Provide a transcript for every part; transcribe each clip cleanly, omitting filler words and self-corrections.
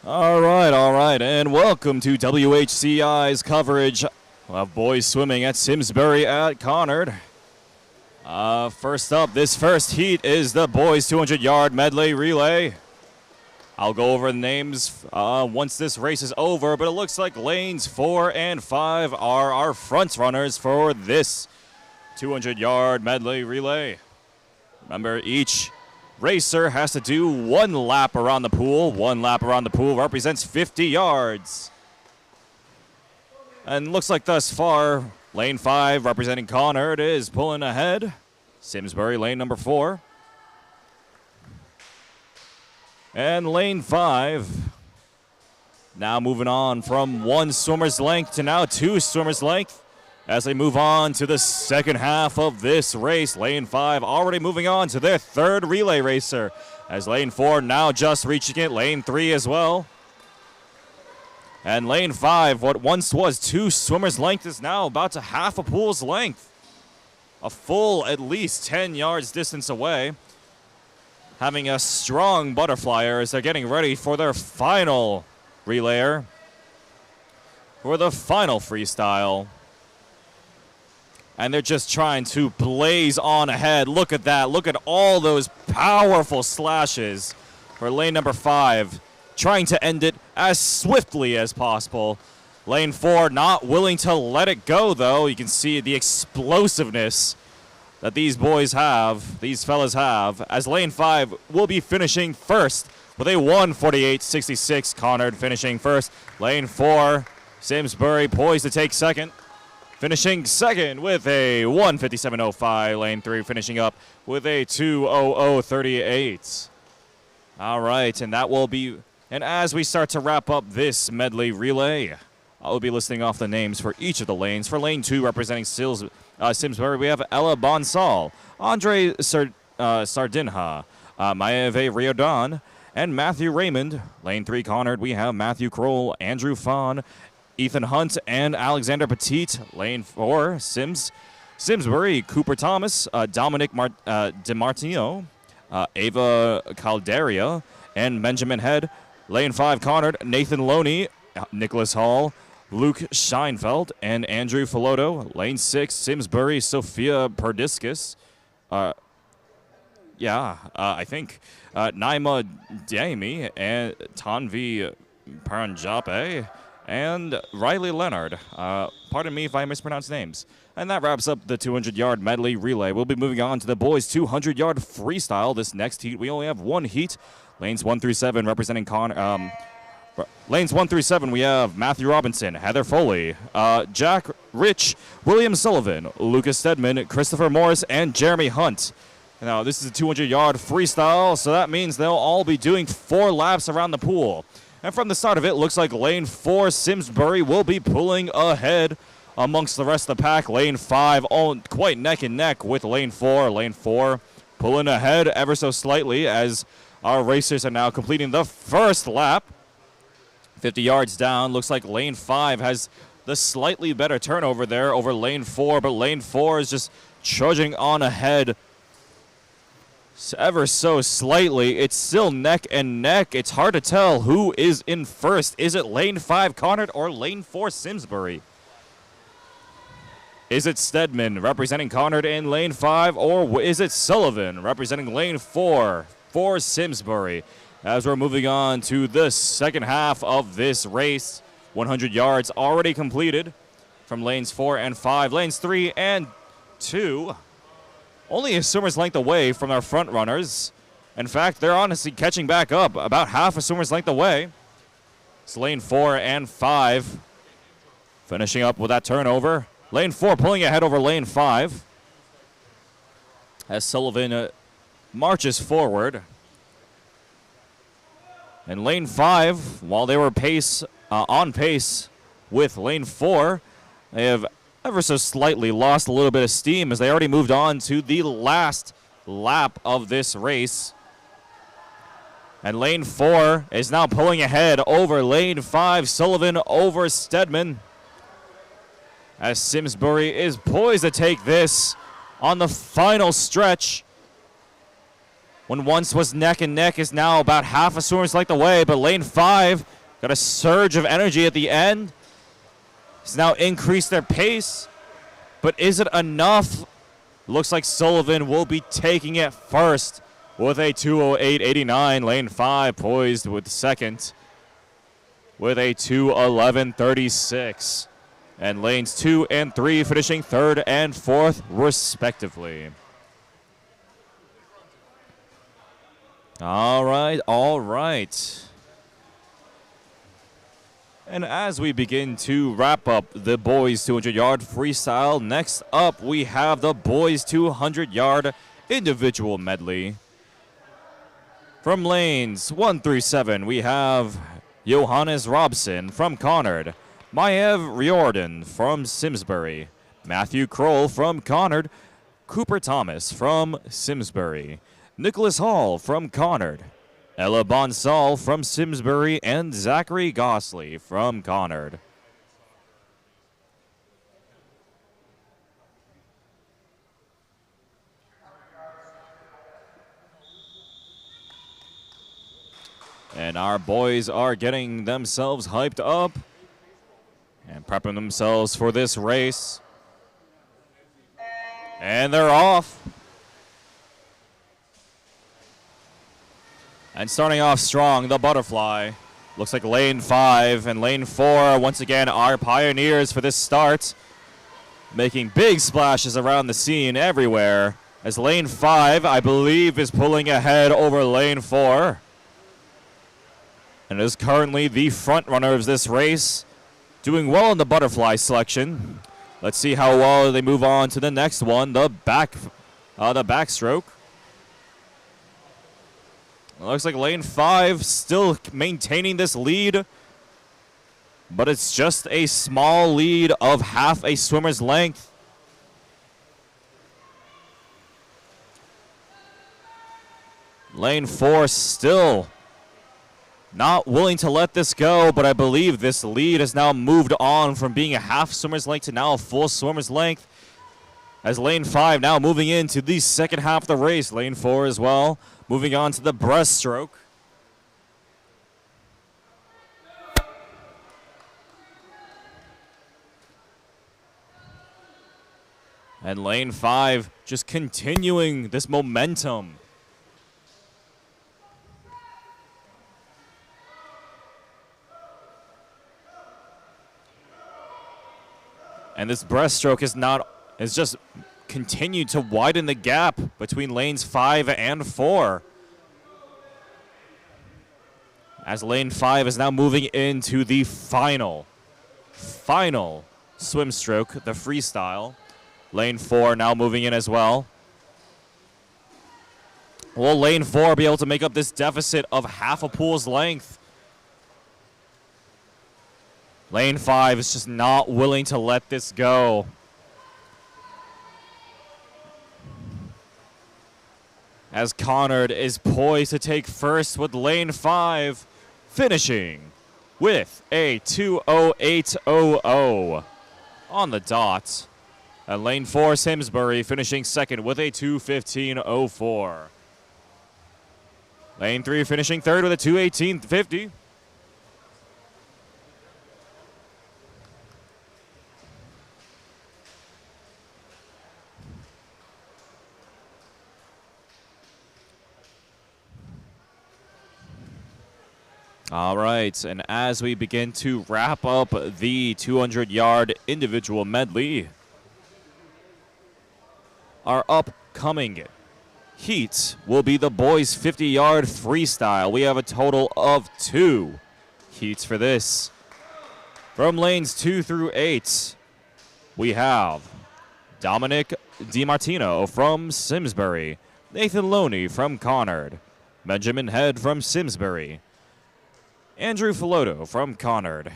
All right, and welcome to WHCI's coverage of boys swimming at Simsbury at Conard. First up, this first heat is the boys 200-yard medley relay. I'll go over the names once this race is over, but it looks like lanes 4 and 5 are our front runners for this 200-yard medley relay. Remember, each racer has to do one lap around the pool. One lap around the pool represents 50 yards. And looks like thus far, lane 5 representing Conard is pulling ahead. Simsbury, lane number 4. And lane 5 now moving on from 1 swimmer's length to now 2 swimmer's length as they move on to the second half of this race. Lane 5 already moving on to their third relay racer as lane 4 now just reaching it. Lane 3 as well. And lane 5, what once was 2 swimmers' length, is now about to half a pool's length. A full at least 10 yards distance away. Having a strong butterflyer as they're getting ready for their final relayer. For the final freestyle. And they're just trying to blaze on ahead. Look at that. Look at all those powerful slashes for lane number 5. Trying to end it as swiftly as possible. Lane 4 not willing to let it go, though. You can see the explosiveness that these boys have, these fellas have, as lane 5 will be finishing first with a 1:48.66. Conard finishing first. Lane 4, Simsbury poised to take second. Finishing second with a 1:57.05. Lane 3 finishing up with a 2:00.38. All right, and that will be, and as we start to wrap up this medley relay, I'll be listing off the names for each of the lanes. For lane 2, representing Simsbury, we have Ella Bonsall, Andre Sardinha, Maeve Riordan, and Matthew Raymond. Lane 3, Conard, we have Matthew Kroll, Andrew Fawn, Ethan Hunt, and Alexander Petit. Lane 4, Simsbury, Cooper Thomas, Dominic DiMartino, Ava Calderia, and Benjamin Head. Lane 5, Conard, Nathan Loney, Nicholas Hall, Luke Scheinfeld, and Andrew Filoto. Lane 6, Simsbury, Sophia Perdiscus. I think. Naima Daimi and Tanvi Paranjape. And Riley Leonard. Pardon me if I mispronounce names. And that wraps up the 200-yard medley relay. We'll be moving on to the boys' 200-yard freestyle. This next heat, we only have one heat. Lanes 1 through 7 representing Lanes 1 through 7, we have Matthew Robinson, Heather Foley, Jack Rich, William Sullivan, Lucas Stedman, Christopher Morris, and Jeremy Hunt. Now, this is a 200-yard freestyle, so that means they'll all be doing 4 laps around the pool. And from the start of it, looks like lane 4, Simsbury, will be pulling ahead amongst the rest of the pack. Lane 5, quite neck and neck with lane 4. Lane 4 pulling ahead ever so slightly as our racers are now completing the first lap. 50 yards down, looks like lane 5 has the slightly better turnover there over lane 4, but lane 4 is just trudging on ahead ever so slightly. It's still neck and neck. It's hard to tell who is in first. Is it lane 5 Conard or lane 4 Simsbury? Is it Stedman representing Conard in lane 5, or is it Sullivan representing lane 4 for Simsbury? As we're moving on to the second half of this race, 100 yards already completed from lanes 4 and 5. Lanes 3 and 2, only a swimmer's length away from our front runners. In fact, they're honestly catching back up, about half a swimmer's length away. It's lane 4 and 5 finishing up with that turnover. Lane 4 pulling ahead over lane 5 as Sullivan marches forward. And lane 5, while they were on pace with lane 4, they have ever so slightly lost a little bit of steam as they already moved on to the last lap of this race. And lane 4 is now pulling ahead over lane 5, Sullivan over Stedman. As Simsbury is poised to take this on the final stretch. when once was neck and neck is now about half a swimmer's length away, but lane 5 got a surge of energy at the end. Has now increased their pace, but is it enough? Looks like Sullivan will be taking it first with a 2:08.89. Lane 5 poised with second with a 2:11.36. And lanes 2 and 3 finishing third and fourth, respectively. All right. And as we begin to wrap up the boys 200-yard freestyle, next up we have the boys 200-yard individual medley. From lanes 1 through 7, we have Johannes Robson from Conard, Maev Riordan from Simsbury, Matthew Kroll from Conard, Cooper Thomas from Simsbury, Nicholas Hall from Conard, Ella Bonsall from Simsbury, and Zachary Gosley from Conard. And our boys are getting themselves hyped up and prepping themselves for this race. And they're off. And starting off strong, the butterfly. Looks like lane 5 and lane 4, once again, are pioneers for this start. Making big splashes around the scene everywhere. As lane 5, I believe, is pulling ahead over lane 4. And is currently the front runner of this race. Doing well in the butterfly selection. Let's see how well they move on to the next one, the backstroke. It looks like lane 5 still maintaining this lead, but it's just a small lead of half a swimmer's length. Lane 4 still not willing to let this go, but I believe this lead has now moved on from being a half swimmer's length to now a full swimmer's length. As lane 5 now moving into the second half of the race. Lane 4 as well, moving on to the breaststroke. And lane 5 just continuing this momentum. And this breaststroke is just continued to widen the gap between lanes 5 and 4. As lane 5 is now moving into the final swim stroke, the freestyle. Lane 4 now moving in as well. Will lane 4 be able to make up this deficit of half a pool's length? Lane 5 is just not willing to let this go. As Conard is poised to take first with lane 5, finishing with a 2:08.00 on the dot. And lane 4, Simsbury, finishing second with a 2:15.04. Lane 3 finishing third with a 2:18.50. All right, and as we begin to wrap up the 200-yard individual medley, our upcoming heat will be the boys' 50-yard freestyle. We have a total of 2 heats for this. From lanes 2 through 8, we have Dominic DiMartino from Simsbury, Nathan Loney from Conard, Benjamin Head from Simsbury, Andrew Filoto from Conard,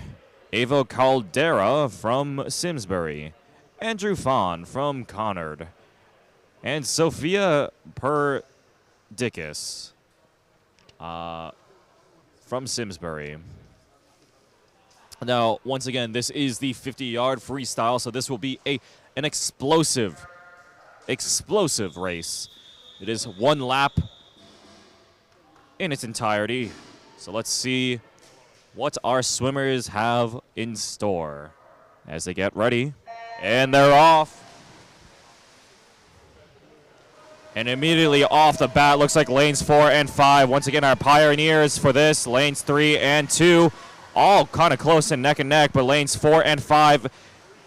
Avo Caldera from Simsbury, Andrew Fawn from Conard, and Sophia Perdikis from Simsbury. Now, once again, this is the 50-yard freestyle, so this will be an explosive race. It is one lap in its entirety. So let's see what our swimmers have in store as they get ready. And they're off. And immediately off the bat, looks like lanes 4 and 5. Once again, our pioneers for this. Lanes 3 and 2, all kind of close and neck, but lanes 4 and 5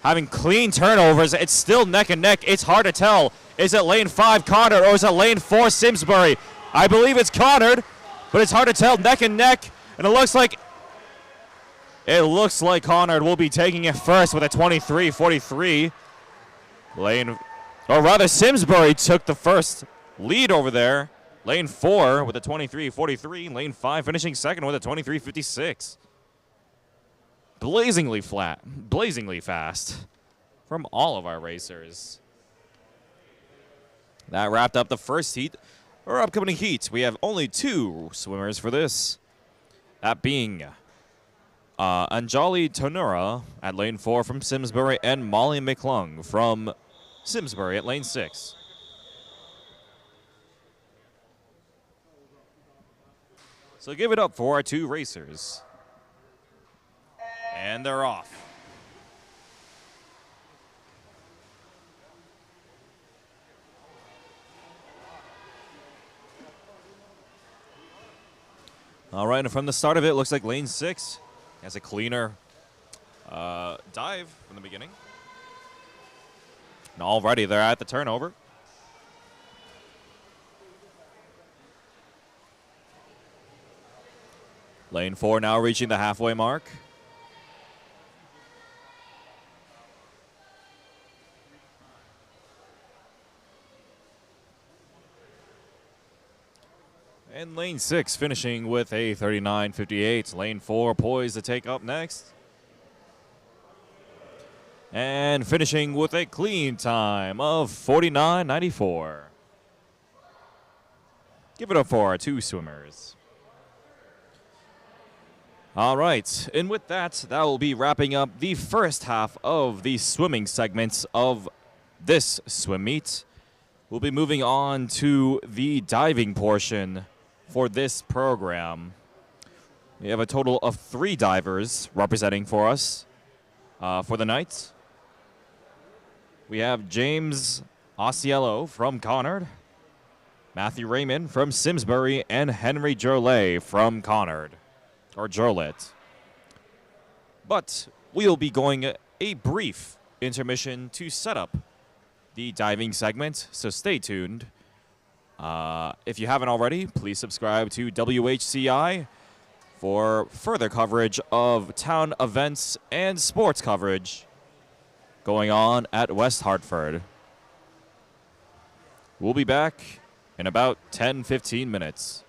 having clean turnovers. It's still neck and neck. It's hard to tell. Is it lane 5 Conard or is it lane 4 Simsbury? I believe it's Conard, but it's hard to tell. Neck and neck, and it looks like Conard will be taking it first with a 23-43. Or rather, Simsbury took the first lead over there. Lane 4 with a 23-43. Lane 5 finishing second with a 23-56. Blazingly fast from all of our racers. That wrapped up the first heat. Our upcoming heat, we have only 2 swimmers for this. That being Anjali Tonura at lane 4 from Simsbury and Molly McClung from Simsbury at lane 6. So give it up for our 2 racers. And they're off. All right, and from the start of it, looks like lane 6 has a cleaner dive from the beginning. And already they're at the turnover. Lane 4 now reaching the halfway mark. And lane 6 finishing with a 39-58. Lane 4 poised to take up next. And finishing with a clean time of 49.94. Give it up for our 2 swimmers. All right, and with that, that will be wrapping up the first half of the swimming segments of this swim meet. We'll be moving on to the diving portion for this program. We have a total of 3 divers representing for us for the night. We have James Osiello from Conard, Matthew Raymond from Simsbury, and Henry Jolet from Conard, or Jolet. But we'll be going a brief intermission to set up the diving segment, so stay tuned. If you haven't already, please subscribe to WHCI for further coverage of town events and sports coverage going on at West Hartford. We'll be back in about 10-15 minutes.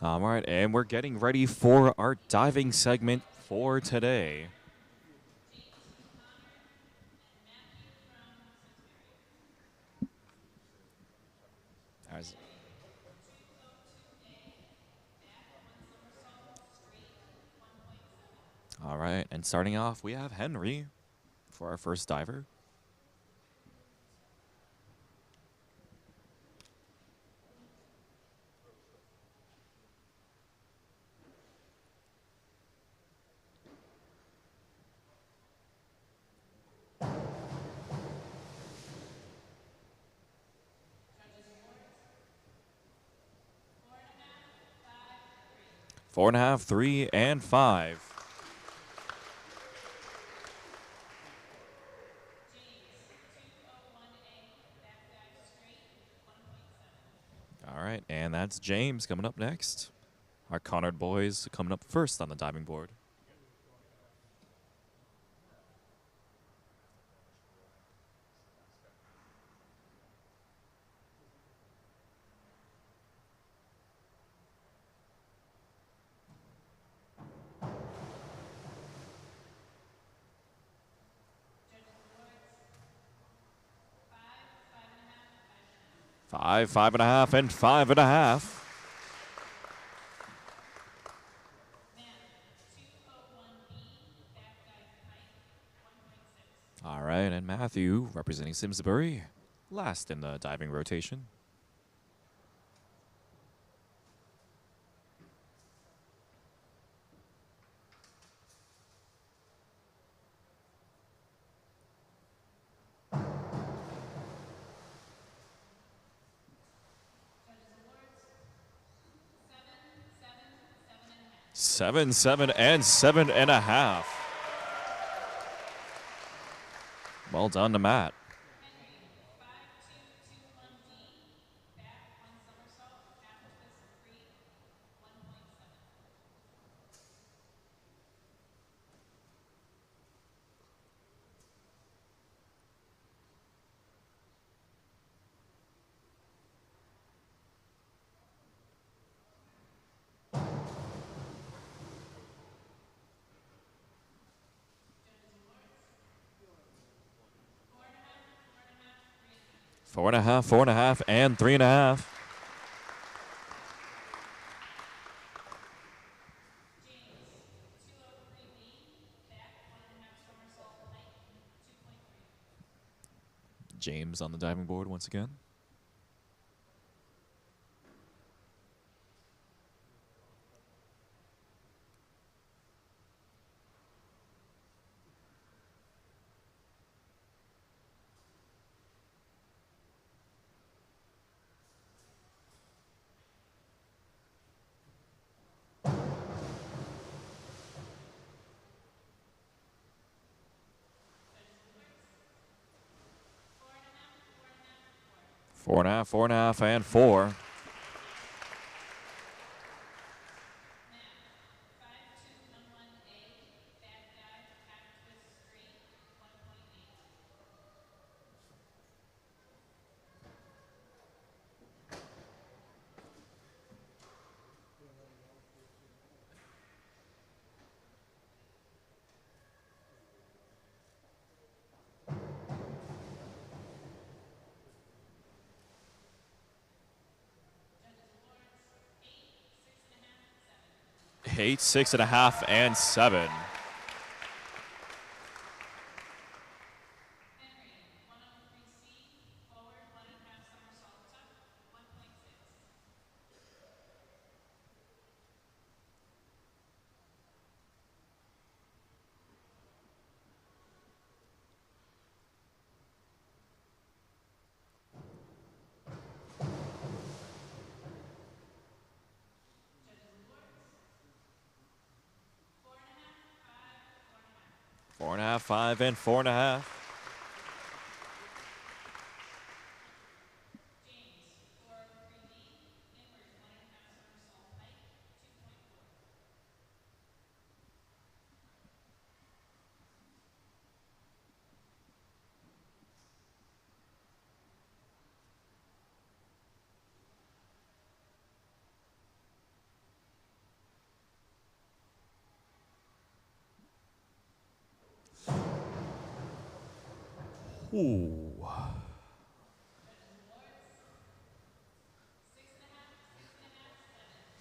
All right, and we're getting ready for our diving segment for today. As All right, and starting off, we have Henry for our first diver. Four and a half, 3, and 5. All right, and that's James coming up next. Our Conard boys coming up first on the diving board. Five, 5.5, and 5.5. All right, and Matthew, representing Simsbury, last in the diving rotation. Seven, 7, and 7.5. Well done to Matt. Four and a half, 4.5, and 3.5. James on the diving board once again. Four and a half, 4.5, and 4. Eight, 6.5, and 7. Four and a half, 5, and 4.5. Ooh.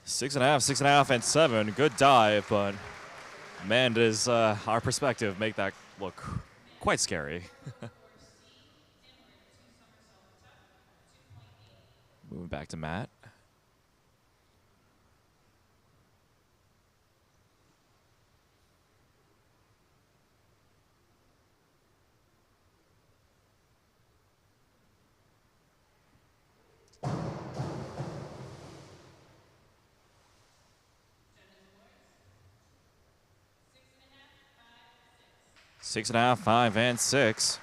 6.5, 6.5, and 7. Good dive, but man, does our perspective make that look quite scary. Moving back to Matt. Six and a half, 5, and 6.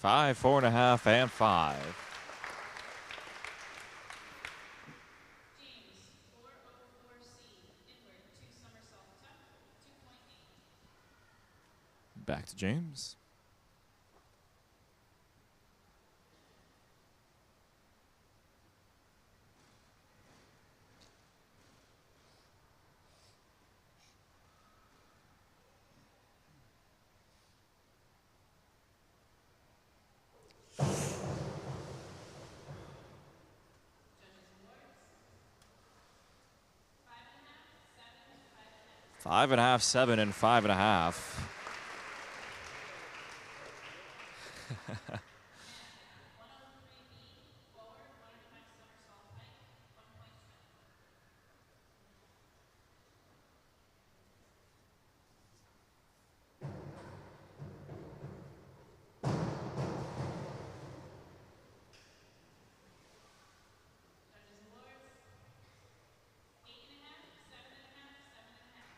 Five, 4.5, and 5. Back to James. Five and a half, 7, and 5.5.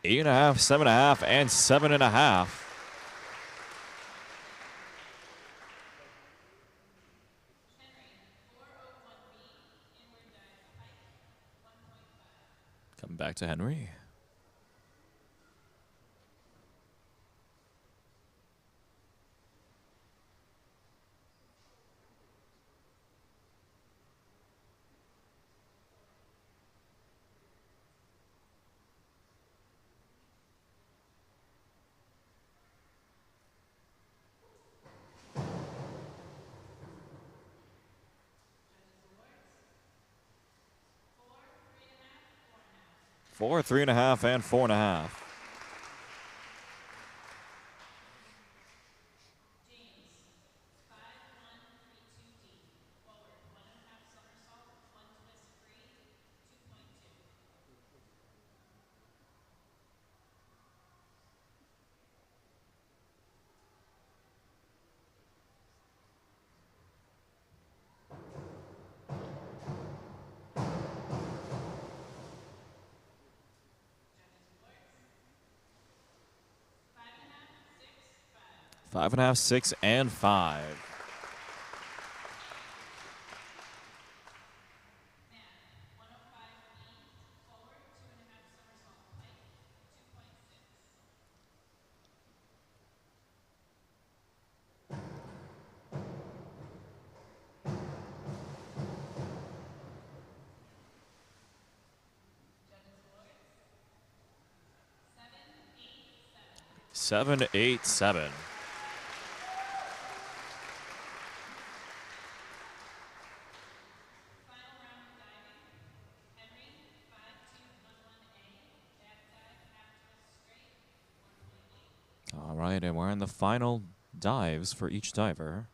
Eight and a half, 7.5, and 7.5. Coming back to Henry. Four, 3.5, and 4.5. Five and a half, 6, and 5. Seven, 8, 7. All right, and we're in the final dives for each diver.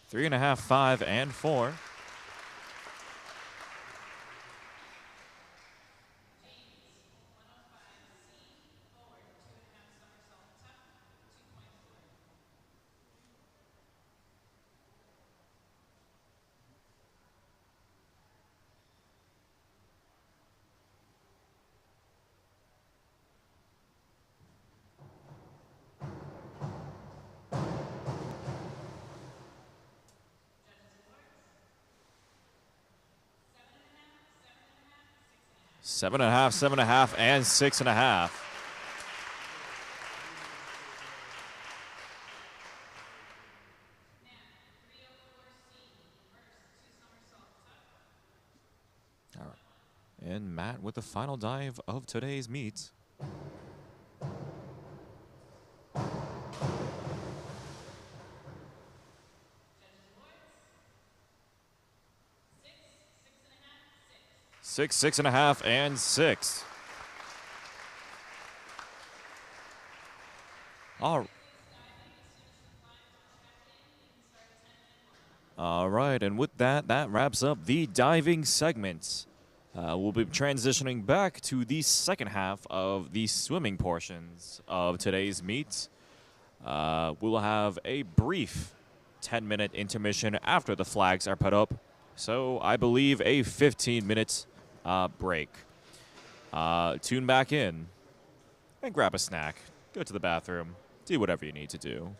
Three and a half, 5, and 4. 7.5, 7.5, and 6.5. All right. And Matt with the final dive of today's meet. Six, 6.5, and 6. All right, and with that, that wraps up the diving segment. We'll be transitioning back to the second half of the swimming portions of today's meet. We'll have a brief 10-minute intermission after the flags are put up. So I believe a 15-minute break. Tune back in and grab a snack. Go to the bathroom. Do whatever you need to do.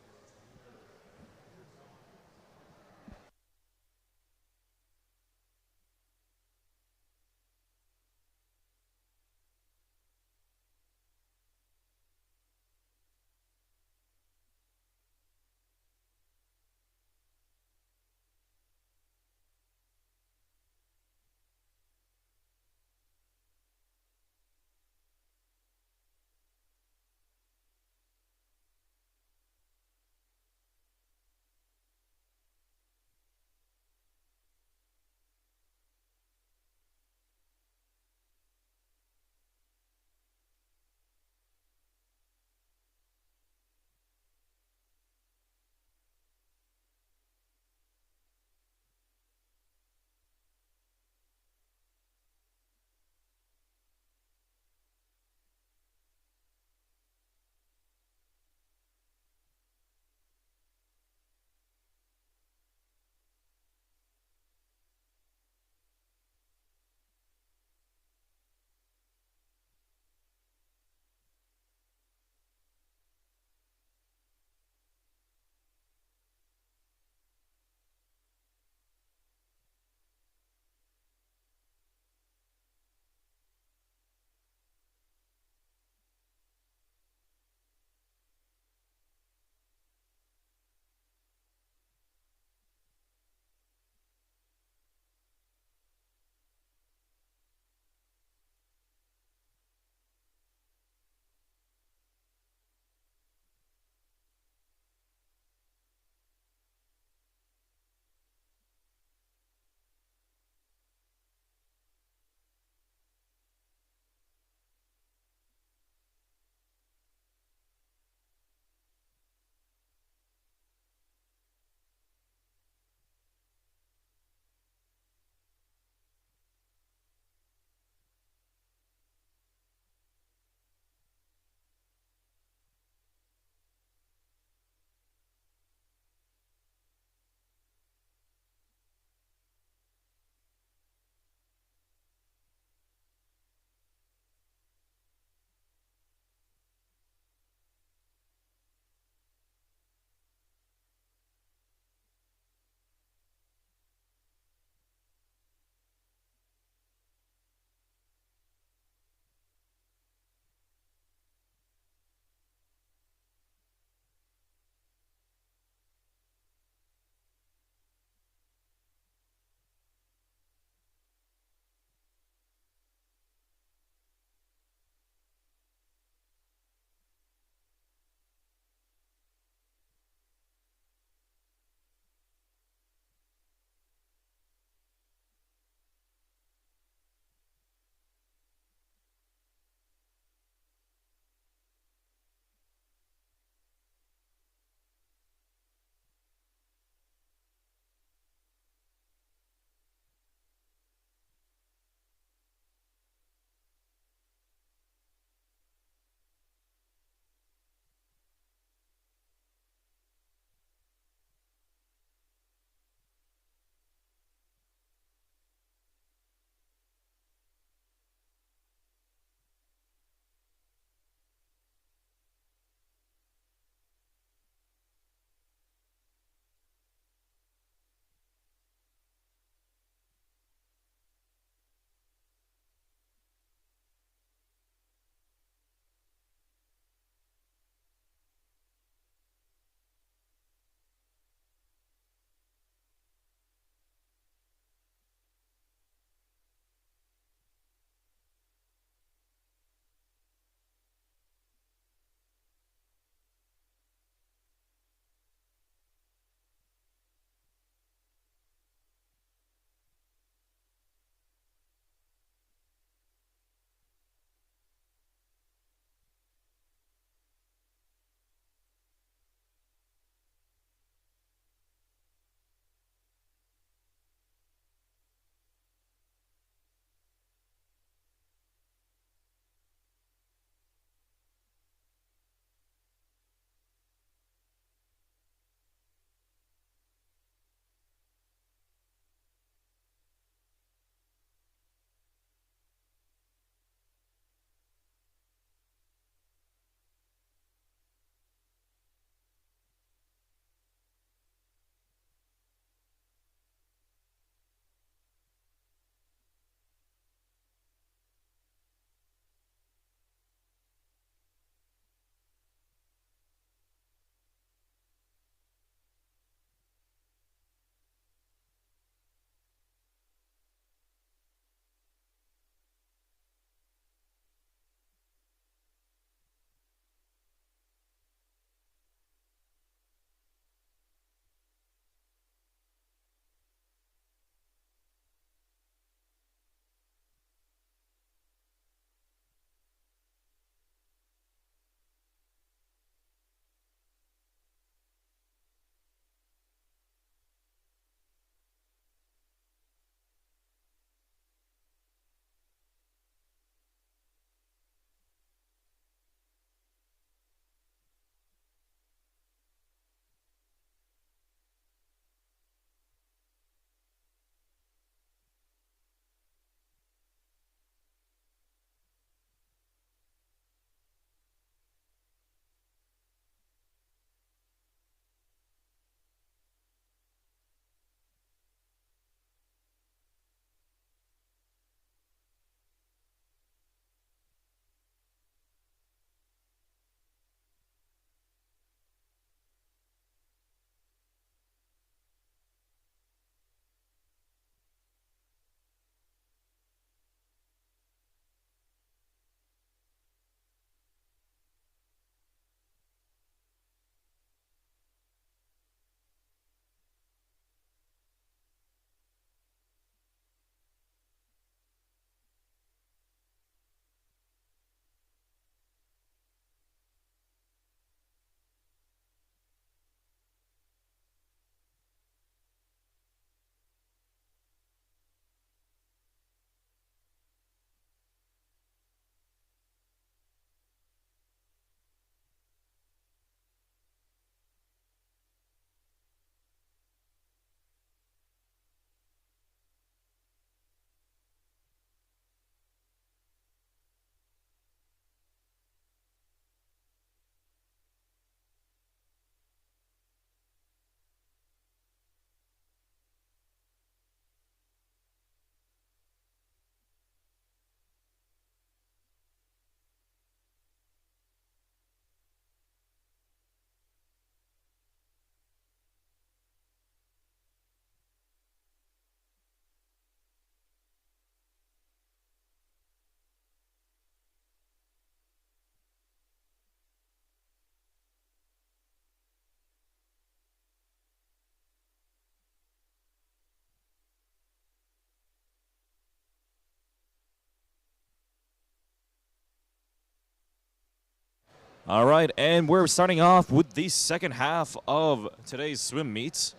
All right, and we're starting off with the second half of today's swim meet.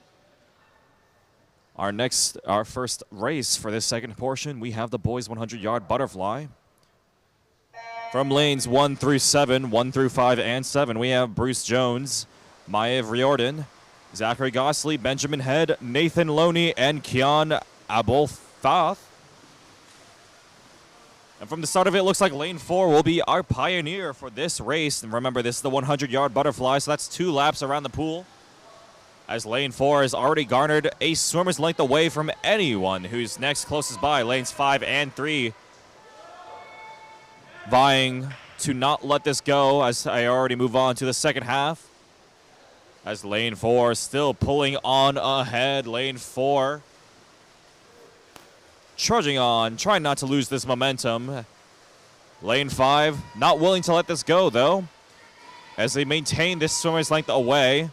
Our first race for this second portion, we have the boys 100-yard butterfly. From lanes 1 through 7, 1 through 5, and 7, we have Bruce Jones, Maev Riordan, Zachary Gosley, Benjamin Head, Nathan Loney, and Kian Abolfath. And from the start of it, looks like lane 4 will be our pioneer for this race. And remember, this is the 100-yard butterfly, so that's 2 laps around the pool. As lane 4 has already garnered a swimmer's length away from anyone who's next closest by. Lanes 5 and 3 vying to not let this go as I already move on to the second half. As lane 4 still pulling on ahead. Lane 4 trudging on, trying not to lose this momentum. Lane 5 not willing to let this go, though, as they maintain this swimmer's length away.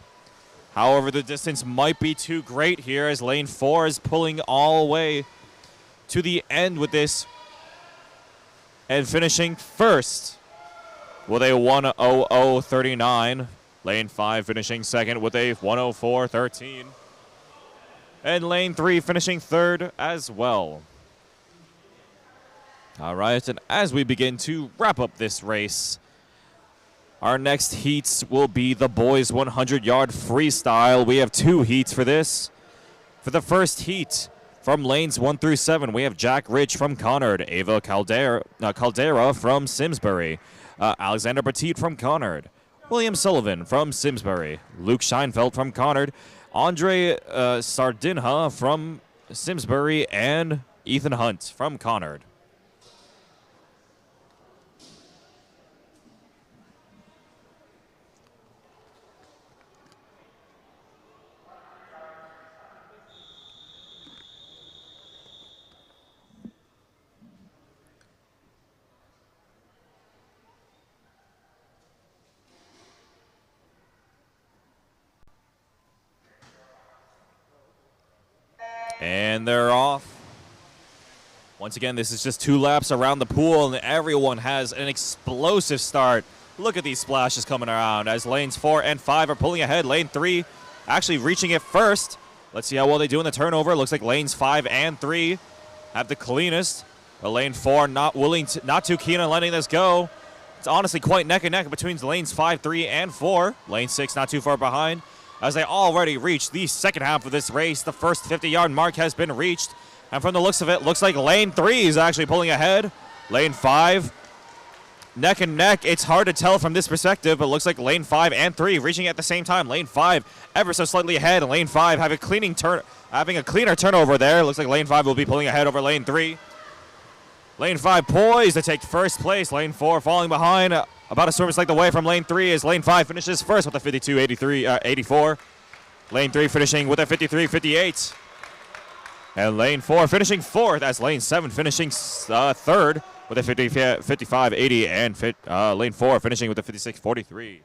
However, the distance might be too great here as lane 4 is pulling all the way to the end with this and finishing first with a 1:00:39. Lane 5 finishing second with a 1:04:13. And lane 3 finishing third as well. All right, and as we begin to wrap up this race, our next heats will be the boys 100-yard freestyle. We have 2 heats for this. For the first heat, from lanes 1 through 7, we have Jack Rich from Conard, Ava Caldera from Simsbury, Alexander Petit from Conard, William Sullivan from Simsbury, Luke Scheinfeld from Conard, Andre Sardinha from Simsbury, and Ethan Hunt from Conard. And they're off. Once again, this is just 2 laps around the pool, and everyone has an explosive start. Look at these splashes coming around as lanes 4 and 5 are pulling ahead. Lane 3 actually reaching it first. Let's see how well they do in the turnover. Looks like lanes 5 and 3 have the cleanest. But lane 4 not too keen on letting this go. It's honestly quite neck and neck between lanes 5, 3, and 4. Lane 6 not too far behind, as they already reached the second half of this race. The first 50-yard mark has been reached. And from the looks of it, looks like lane 3 is actually pulling ahead. Lane 5, neck and neck. It's hard to tell from this perspective, but it looks like lane 5 and 3 reaching at the same time. Lane 5 ever so slightly ahead, and lane 5 having a cleaner turnover there. Looks like lane 5 will be pulling ahead over lane 3. Lane 5 poised to take first place. Lane 4 falling behind. About a swimmer's length away from lane 3 as lane 5 finishes first with a 52.84. Lane 3 finishing with a 53.58. And lane 4 finishing fourth as lane 7 finishing third with a 55.80. And lane 4 finishing with a 56.43.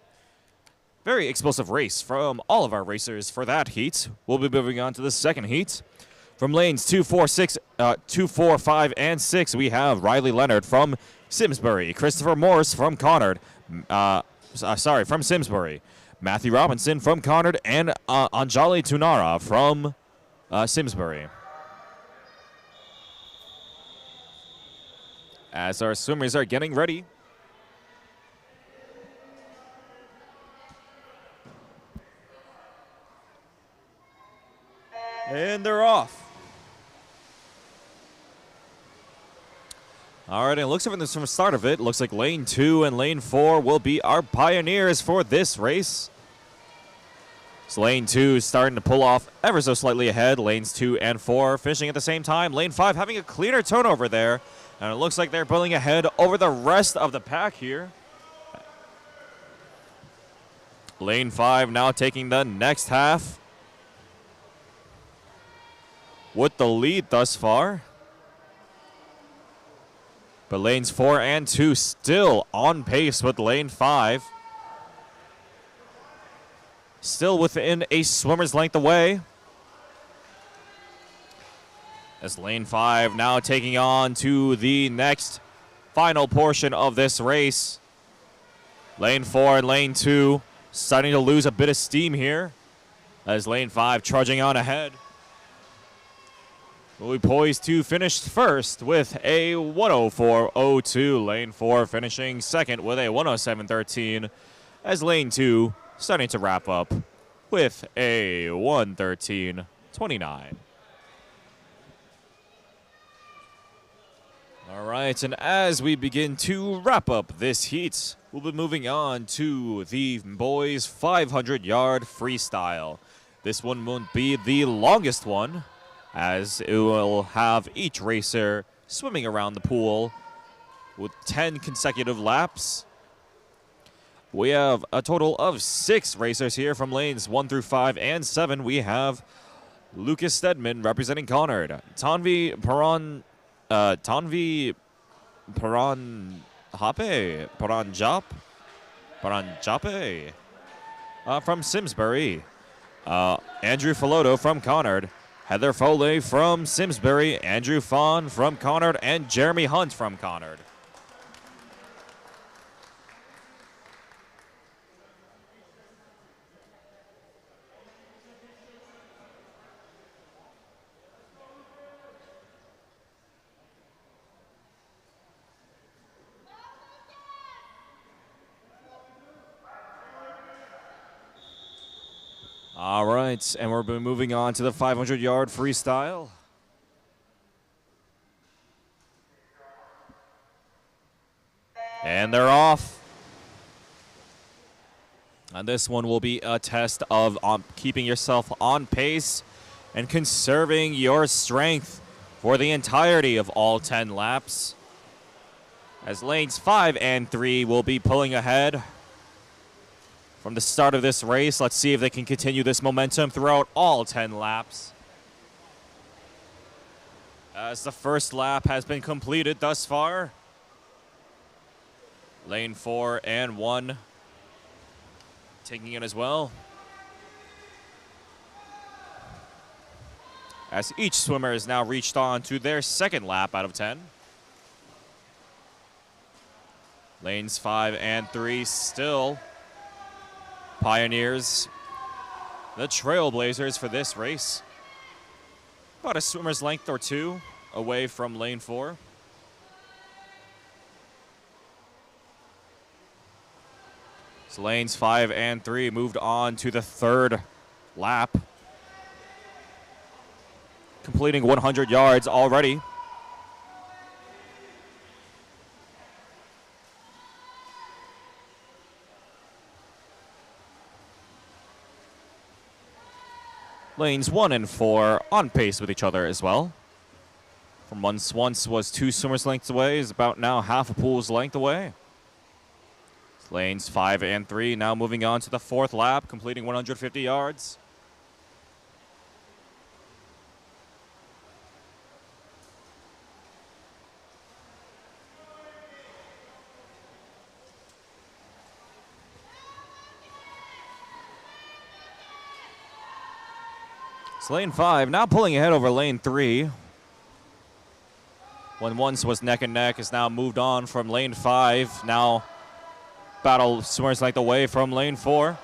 Very explosive race from all of our racers for that heat. We'll be moving on to the second heat. From lanes 2, 4, 5, and 6, we have Riley Leonard from Simsbury, Christopher Morris from Conard, from Simsbury, Matthew Robinson from Conard, and Anjali Tunara from Simsbury. As our swimmers are getting ready. And they're off. All right, and it looks like from the start of it, looks like lane 2 and lane 4 will be our pioneers for this race. So lane 2 is starting to pull off ever so slightly ahead. Lanes 2 and 4 finishing at the same time. Lane 5 having a cleaner turnover there. And it looks like they're pulling ahead over the rest of the pack here. Lane 5 now taking the next half with the lead thus far. But lanes 4 and 2 still on pace with lane 5. Still within a swimmer's length away. As lane 5 now taking on to the next final portion of this race. Lane 4 and Lane 2 starting to lose a bit of steam here as Lane 5 trudging on ahead. Will be poised to finish first with a 104.02. Lane 4 finishing second with a 107.13 as Lane 2 starting to wrap up with a 113.29. All right, and as we begin to wrap up this heat, we'll be moving on to the boys' 500-yard freestyle. This one won't be the longest one, as it will have each racer swimming around the pool with 10 consecutive laps. We have a total of 6 racers here from lanes 1 through 5 and 7. We have Lucas Stedman representing Conard, Tanvi Paranjape from Simsbury, Andrew Filoto from Conard, Heather Foley from Simsbury, Andrew Fawn from Conard, and Jeremy Hunt from Conard. All right, and we're moving on to the 500-yard freestyle. And they're off. And this one will be a test of keeping yourself on pace and conserving your strength for the entirety of all 10 laps. As lanes 5 and 3 will be pulling ahead from the start of this race. Let's see if they can continue this momentum throughout all 10 laps. As the first lap has been completed thus far. Lane 4 and 1 taking it as well. As each swimmer has now reached on to their second lap out of 10. Lanes 5 and 3 still pioneers, the trailblazers for this race. About a swimmer's length or two away from lane 4. So lanes 5 and 3 moved on to the third lap, completing 100 yards already. Lanes 1 and 4 on pace with each other as well. From once was 2 swimmers' lengths away, is about now half a pool's length away. Lanes 5 and 3 now moving on to the fourth lap, completing 150 yards. So lane 5 now pulling ahead over lane 3. When once was neck and neck, has now moved on from lane 5. Now battle swimmers length away from lane 4.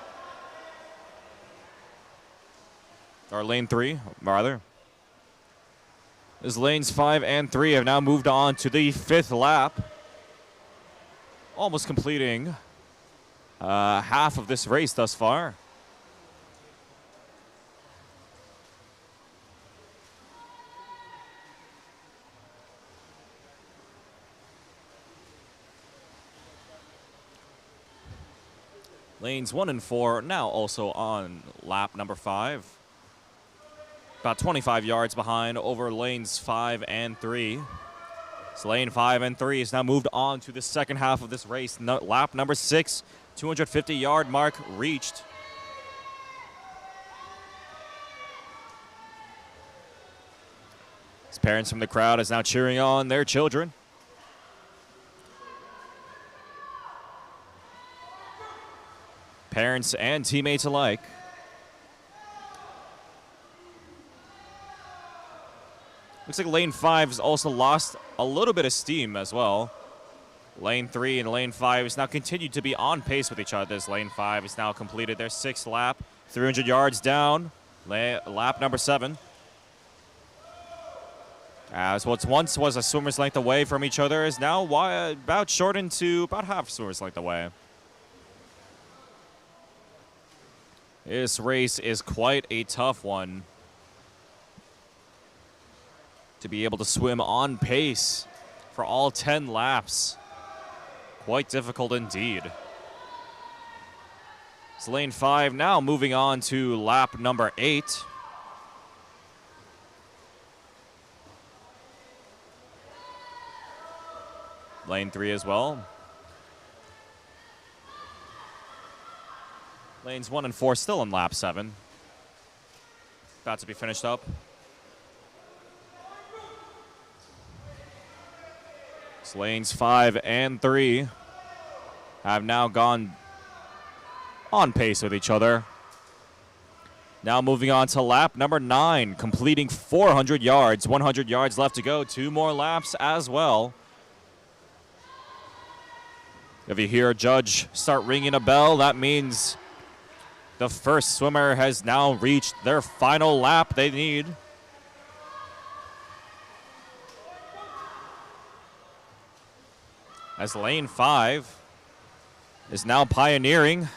Or lane 3, rather. As lanes 5 and 3 have now moved on to the fifth lap. Almost completing half of this race thus far. Lanes 1 and 4 now also on lap number 5. About 25 yards behind over lanes 5 and 3. So lane 5 and 3 has now moved on to the second half of this race. Lap number 6, 250-yard mark reached. As parents from the crowd is now cheering on their children. Parents and teammates alike. Looks like lane 5 has also lost a little bit of steam as well. Lane 3 and Lane 5 has now continued to be on pace with each other. This Lane 5 has now completed their 6th lap, 300 yards down. Lap number 7. As what once was a swimmer's length away from each other is now about shortened to about half swimmer's length away. This race is quite a tough one. To be able to swim on pace for all 10 laps. Quite difficult indeed. It's Lane 5 now moving on to lap number 8. Lane 3 as well. Lanes 1 and 4 still in lap 7. About to be finished up. So lanes 5 and 3 have now gone on pace with each other. Now moving on to lap number 9, completing 400 yards. 100 yards left to go. 2 more laps as well. If you hear a judge start ringing a bell, that means the first swimmer has now reached their final lap they need. As Lane 5 is now pioneering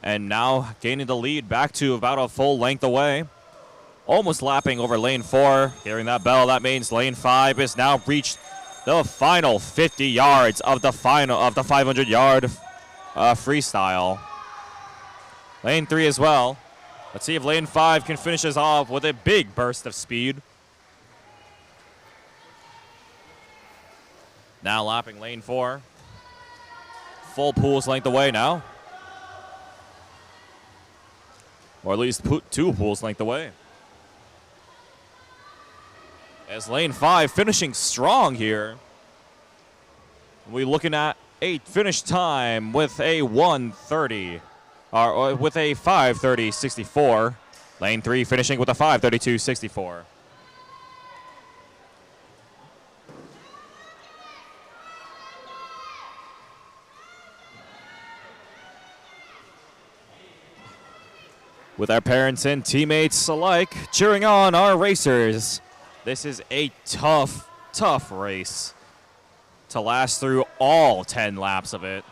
and now gaining the lead back to about a full length away. Almost lapping over Lane 4. Hearing that bell, that means Lane 5 has now reached the final 50 yards of the 500-yard freestyle. Lane 3 as well. Let's see if Lane 5 can finish us off with a big burst of speed. Now lapping Lane 4. Full pool's length away now. Or at least 2 pools length away. As Lane 5 finishing strong here. We're looking at a finish time with a 1:30, or with a 5:30.64. Lane 3 finishing with a 5:32.64. With our parents and teammates alike cheering on our racers. This is a tough, tough race to last through all 10 laps of it.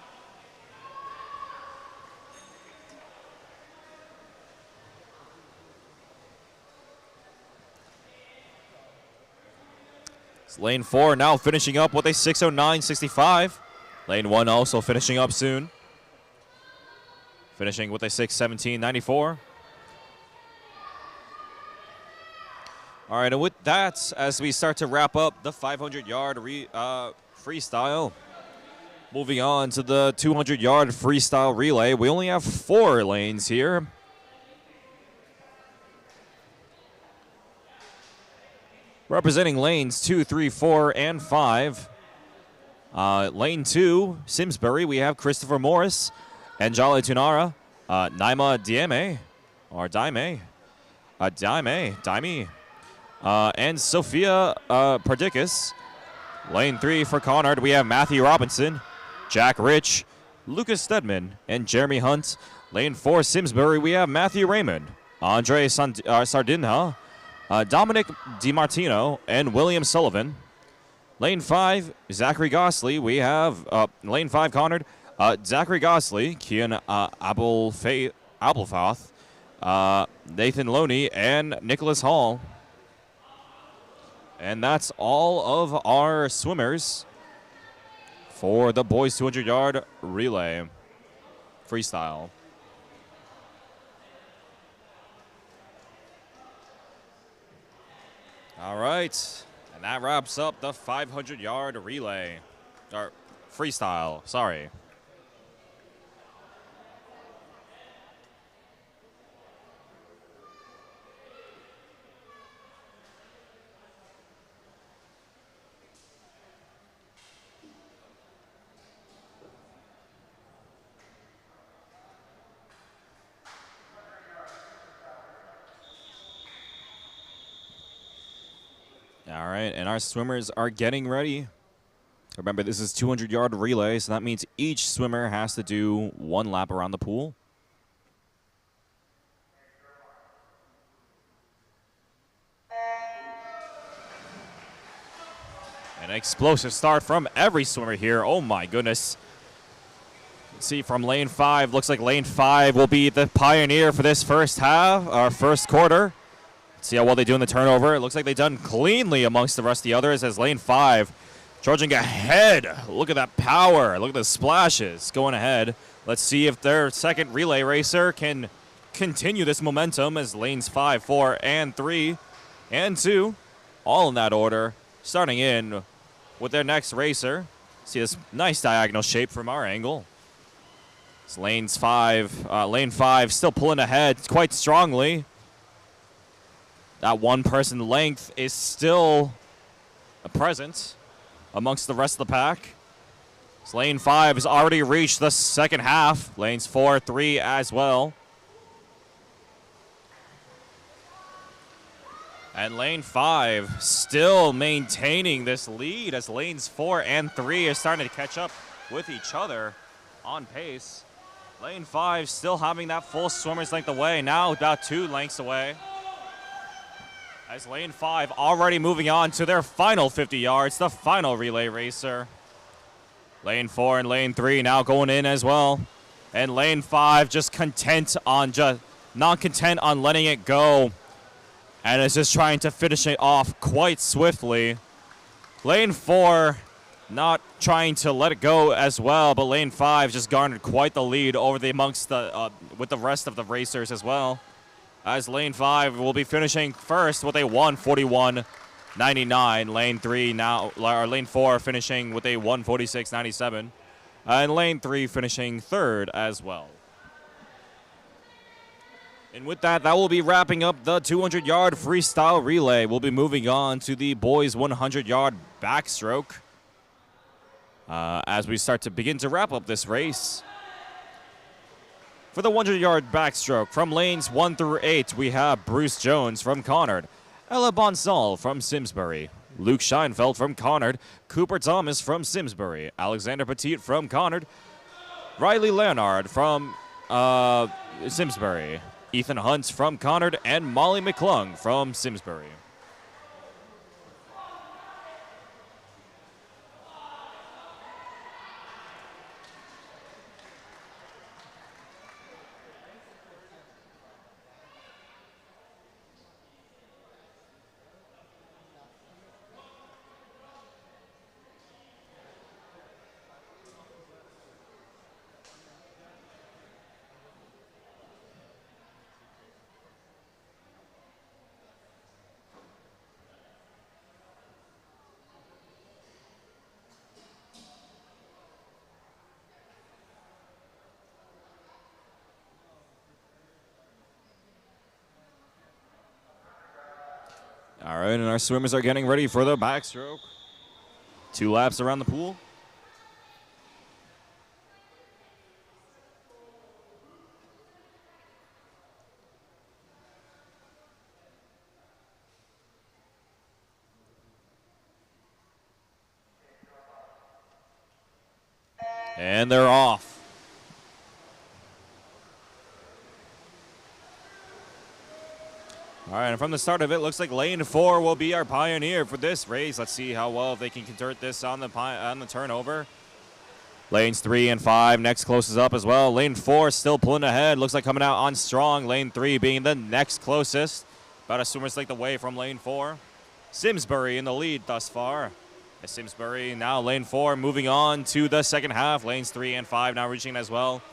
It's Lane 4 now finishing up with a 6:09.65. Lane 1 also finishing up soon. Finishing with a 6:17.94. All right, and with that, as we start to wrap up the 500-yard freestyle, moving on to the 200-yard freestyle relay. We only have 4 lanes here. Representing lanes 2, 3, 4, and 5. Lane 2, Simsbury, we have Christopher Morris, Anjali Tunara, Naima Dieme, or Daime, and Sophia Perdicus. Lane 3 for Conard, we have Matthew Robinson, Jack Rich, Lucas Stedman, and Jeremy Hunt. Lane 4 Simsbury, we have Matthew Raymond, Andre Sardinha, Dominic DiMartino, and William Sullivan. Lane 5 Zachary Gosley, we have Lane 5 Conard, Zachary Gosley, Kian Abelfoth, Nathan Loney, and Nicholas Hall. And that's all of our swimmers for the boys 200-yard relay freestyle. All right, and that wraps up the 500-yard relay, or freestyle, sorry. All right, and our swimmers are getting ready Remember, this is 200-yard relay, so that means each swimmer has to do 1 lap around the pool. An explosive start from every swimmer here. Oh my goodness. Let's see, from lane 5, looks like lane 5 will be the pioneer for this first quarter. Let's see how well they do in the turnover. It looks like they've done cleanly amongst the rest of the others as lane 5 charging ahead. Look at that power. Look at the splashes going ahead. Let's see if their second relay racer can continue this momentum as lanes 5, 4, and 3, and 2, all in that order, starting in with their next racer. See this nice diagonal shape from our angle. It's lane 5 still pulling ahead quite strongly. That one-person length is still present amongst the rest of the pack. So lane 5 has already reached the second half. Lanes 4, 3 as well. And lane 5 still maintaining this lead as lanes 4 and 3 are starting to catch up with each other on pace. Lane 5 still having that full swimmer's length away, now about 2 lengths away. As lane 5 already moving on to their final 50 yards, the final relay racer. Lane 4 and lane 3 now going in as well. And lane 5 not content on letting it go. And is just trying to finish it off quite swiftly. Lane 4 not trying to let it go as well, but lane 5 just garnered quite the lead over with the rest of the racers as well. As lane 5 will be finishing first with a 1:41.99. Lane 4 finishing with a 1:46.97, and lane 3 finishing third as well. And with that, that will be wrapping up the 200-yard freestyle relay. We'll be moving on to the boys' 100-yard backstroke as we start to begin to wrap up this race. For the 100-yard backstroke, from lanes 1 through 8, we have Bruce Jones from Conard, Ella Bonsall from Simsbury, Luke Scheinfeld from Conard, Cooper Thomas from Simsbury, Alexander Petit from Conard, Riley Leonard from Simsbury, Ethan Hunt from Conard, and Molly McClung from Simsbury. All right, and our swimmers are getting ready for the backstroke. 2 laps around the pool. And they're off. All right, and from the start of it, looks like lane 4 will be our pioneer for this race. Let's see how well they can convert this on the turnover. Lanes 3 and 5 next closest up as well. Lane 4 still pulling ahead. Looks like coming out on strong. Lane 3 being the next closest. About a swimmer's length away from lane 4. Simsbury in the lead thus far. Simsbury now lane 4 moving on to the second half. Lanes 3 and 5 now reaching as well.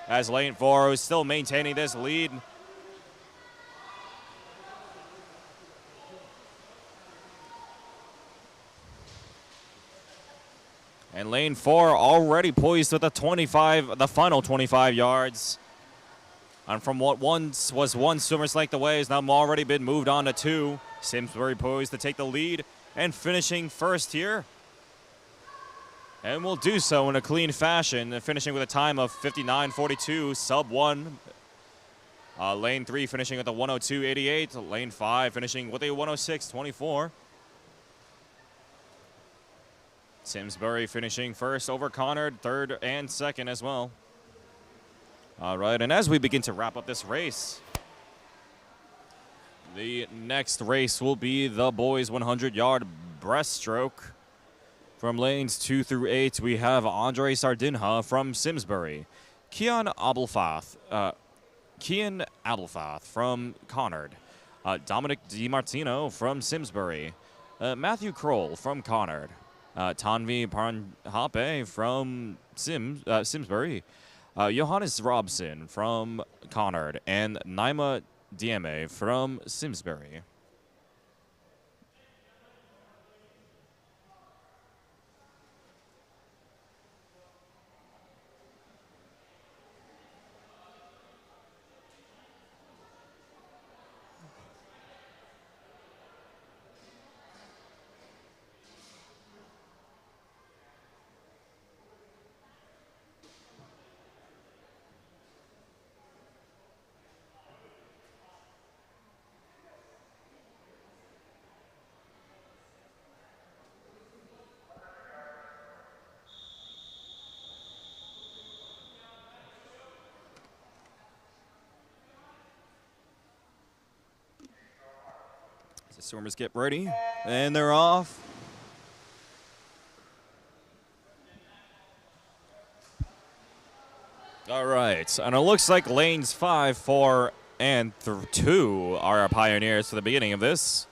As lane 4 is still maintaining this lead. And lane 4 already poised with the final 25 yards. And from what once was 1 swimmer's length away has now already been moved on to 2. Simsbury poised to take the lead and finishing first here. And will do so in a clean fashion, finishing with a time of 59.42, sub 1. Lane 3 finishing with a 102.88. Lane 5 finishing with a 106.24. Simsbury finishing first over Conard, third and second as well. All right, and as we begin to wrap up this race, the next race will be the boys 100-yard breaststroke. From lanes 2 through 8, we have Andre Sardinha from Simsbury, Kian Abelfath from Conard, Dominic DiMartino from Simsbury, Matthew Kroll from Conard, Tanvi Parnhape from Simsbury, Johannes Robson from Conard, and Naima Dieme from Simsbury. The swimmers get ready, and they're off. All right, and it looks like lanes 5, 4, and 2 are our pioneers for the beginning of this.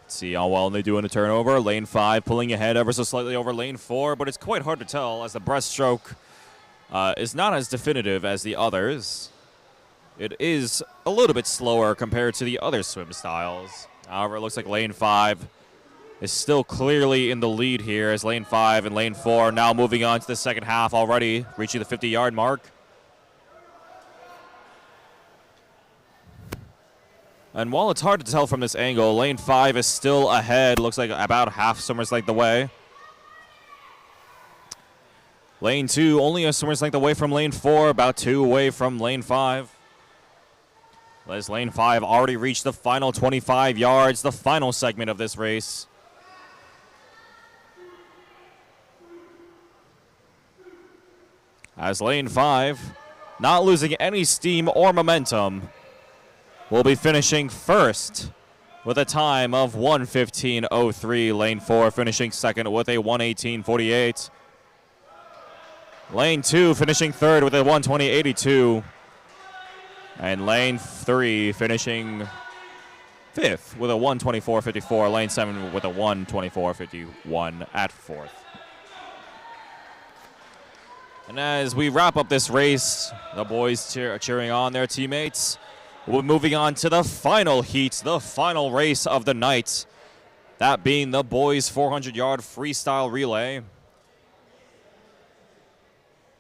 Let's see how well they do in a turnover. Lane 5 pulling ahead ever so slightly over lane 4, but it's quite hard to tell as the breaststroke is not as definitive as the others. It is a little bit slower compared to the other swim styles. However, it looks like lane 5 is still clearly in the lead here as lane 5 and lane 4 now moving on to the second half already, reaching the 50-yard mark. And while it's hard to tell from this angle, lane 5 is still ahead. Looks like about half swimmer's length away. Lane 2 only a swimmer's length away from lane 4, about 2 away from lane 5. As lane 5 already reached the final 25 yards, the final segment of this race. As lane 5, not losing any steam or momentum, will be finishing first with a time of 1:15.03. Lane 4 finishing second with a 1:18.48. Lane 2 finishing third with a 1:20.82. And lane 3 finishing fifth with a 1:24.54. Lane 7 with a 1:24.51 at fourth. And as we wrap up this race, the boys cheering on their teammates. We're moving on to the final heat, the final race of the night. That being the boys 400-yard freestyle relay.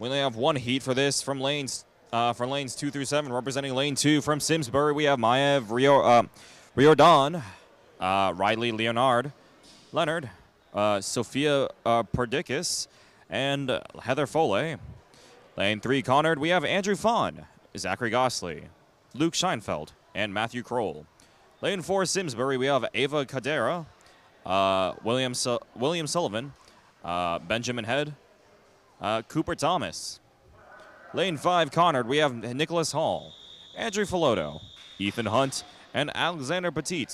We only have one heat for this from lanes 2 through 7. Representing lane 2 from Simsbury, we have Maev Riordan, Riley Leonard, Sophia Perdikis, and Heather Foley. Lane 3 Conard, we have Andrew Fawn, Zachary Gosley, Luke Scheinfeld, and Matthew Kroll. Lane 4 Simsbury, we have Ava Cadera, William Sullivan, Benjamin Head, Cooper Thomas. Lane 5 Conard, we have Nicholas Hall, Andrew Filoto, Ethan Hunt, and Alexander Petit.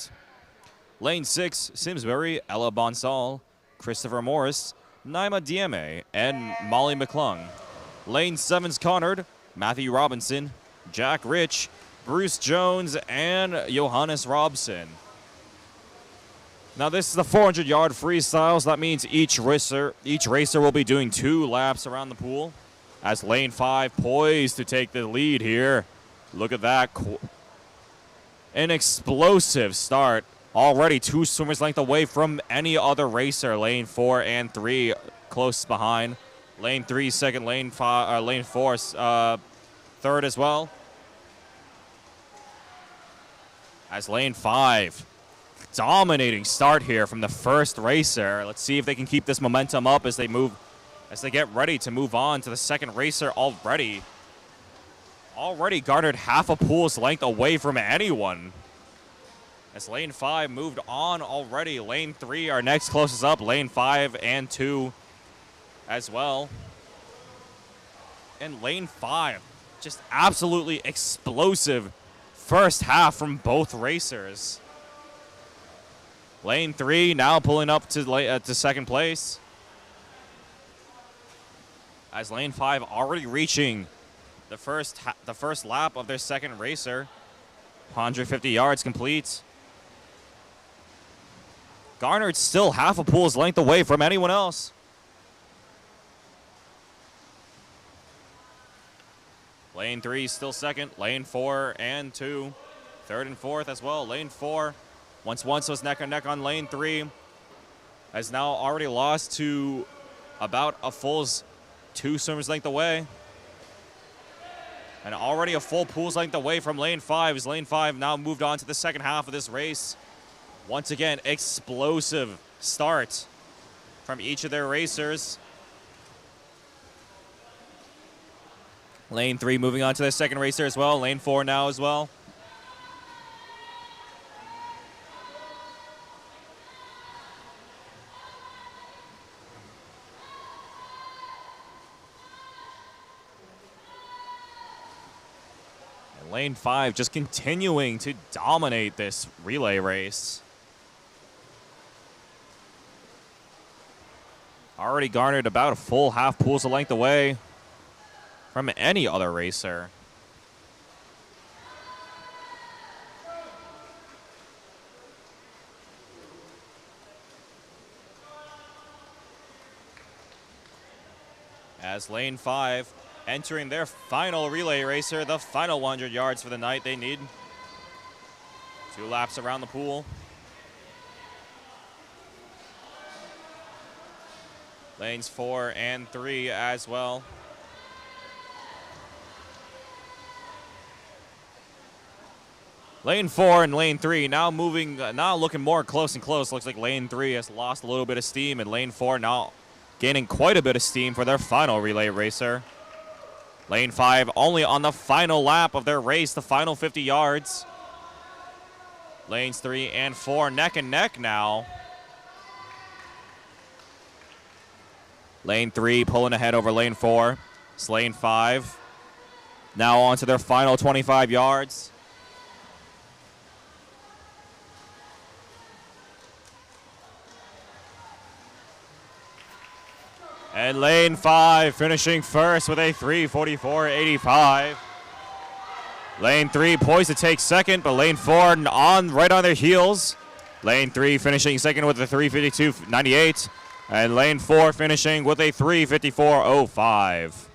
Lane 6 Simsbury, Ella Bonsall, Christopher Morris, Naima Dieme, and Molly McClung. Lane 7's Conard, Matthew Robinson, Jack Rich, Bruce Jones, and Johannes Robson. Now this is the 400-yard freestyle, so that means each racer will be doing 2 laps around the pool. As lane 5 poised to take the lead here. Look at that. An explosive start. Already 2 swimmers length away from any other racer. Lane 4 and 3 close behind. Lane 3 second, lane 4 third as well. As lane 5, dominating start here from the first racer. Let's see if they can keep this momentum up as they get ready to move on to the second racer already. Already garnered half a pool's length away from anyone. As lane 5 moved on already. Lane 3, our next closest up. Lane 5 and 2 as well. And lane 5, just absolutely explosive first half from both racers. Lane 3 now pulling up to second place. As lane 5 already reaching the first lap of their second racer. 150 yards complete. Conard's still half a pool's length away from anyone else. Lane 3 still second. Lane 4 and 2. Third and fourth as well. Lane 4 once was neck and neck on lane 3. Has now already lost to about a full 2 swimmers length away. And already a full pool's length away from lane 5 as lane 5 now moved on to the second half of this race. Once again, explosive start from each of their racers. Lane 3 moving on to their second racer as well. Lane 4 now as well. And lane 5 just continuing to dominate this relay race. Already garnered about a full half pool's length away from any other racer. As lane 5 entering their final relay racer, the final 100 yards for the night they need. 2 laps around the pool. Lanes 4 and 3 as well. Lane 4 and lane 3 now moving, now looking more close and close. Looks like lane 3 has lost a little bit of steam, and lane 4 now gaining quite a bit of steam for their final relay racer. Lane 5 only on the final lap of their race, the final 50 yards. Lanes 3 and 4 neck and neck now. Lane 3 pulling ahead over lane 4. It's lane 5. Now on to their final 25 yards. And lane 5 finishing first with a 3:44.85. Lane 3 poised to take second, but lane 4 right on their heels. Lane 3 finishing second with a 3:52.98. And lane 4 finishing with a 3:54.05.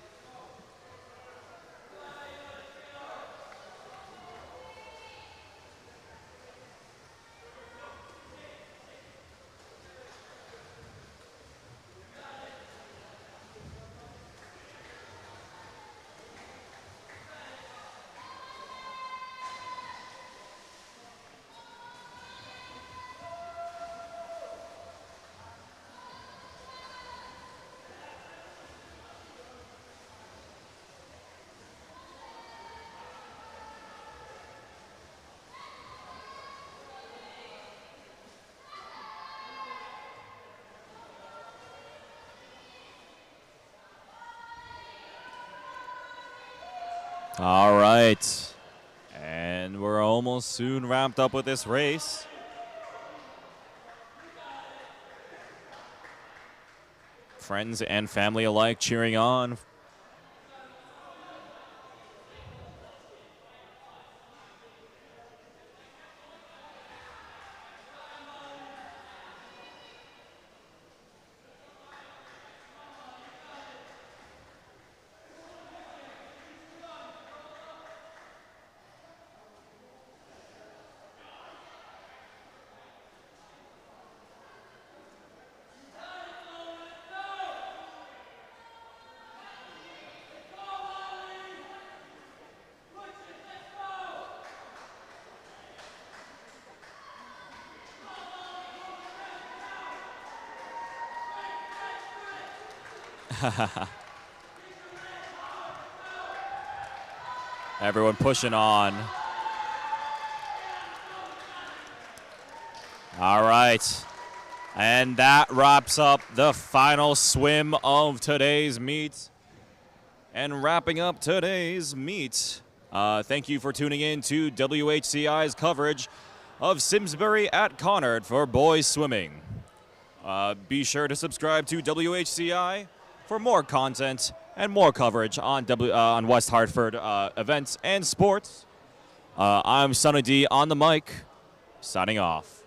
All right, and we're almost soon wrapped up with this race. Friends and family alike cheering on. Everyone pushing on. All right. And that wraps up the final swim of today's meet. And wrapping up today's meet, thank you for tuning in to WHCI's coverage of Simsbury at Conard for boys swimming. Be sure to subscribe to WHCI for more content and more coverage on West Hartford events and sports. I'm Sonny D on the mic, signing off.